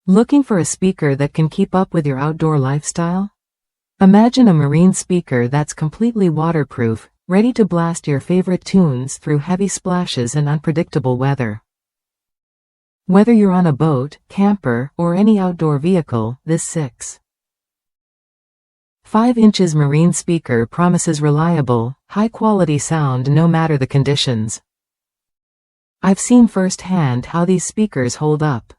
Looking for a speaker that can keep up with your outdoor lifestyle? Imagine a marine speaker that's completely waterproof, ready to blast your favorite tunes through heavy splashes and unpredictable weather. Whether you're on a boat, camper, or any outdoor vehicle, this 6.5 inches marine speaker promises reliable, high-quality sound no matter the conditions. I've seen firsthand how these speakers hold up.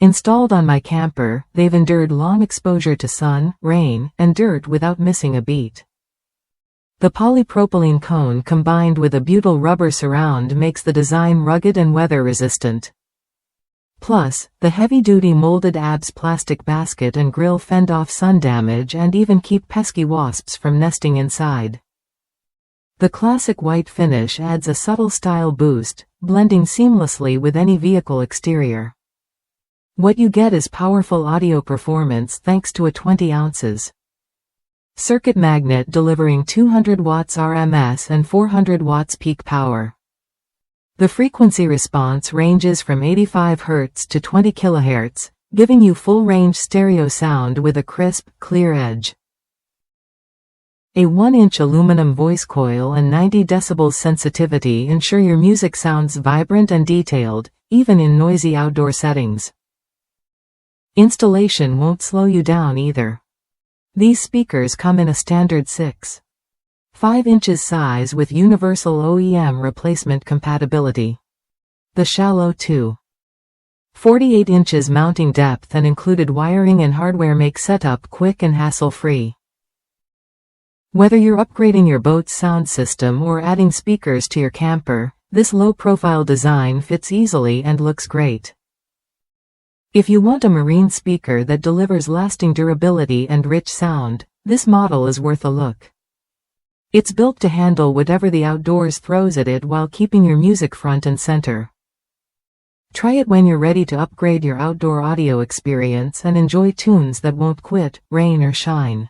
Installed on my camper, they've endured long exposure to sun, rain, and dirt without missing a beat. The polypropylene cone combined with a butyl rubber surround makes the design rugged and weather-resistant. Plus, the heavy-duty molded ABS plastic basket and grill fend off sun damage and even keep pesky wasps from nesting inside. The classic white finish adds a subtle style boost, blending seamlessly with any vehicle exterior. What you get is powerful audio performance thanks to a 20 ounces circuit magnet delivering 200 watts RMS and 400 watts peak power. The frequency response ranges from 85 Hz to 20 kHz, giving you full-range stereo sound with a crisp, clear edge. A 1-inch aluminum voice coil and 90 decibels sensitivity ensure your music sounds vibrant and detailed, even in noisy outdoor settings. Installation won't slow you down either. These speakers come in a standard 6.5 inches size with universal OEM replacement compatibility. The shallow 2.48 inches mounting depth and included wiring and hardware make setup quick and hassle-free. Whether you're upgrading your boat's sound system or adding speakers to your camper, this low-profile design fits easily and looks great. If you want a marine speaker that delivers lasting durability and rich sound, this model is worth a look. It's built to handle whatever the outdoors throws at it while keeping your music front and center. Try it when you're ready to upgrade your outdoor audio experience and enjoy tunes that won't quit, rain or shine.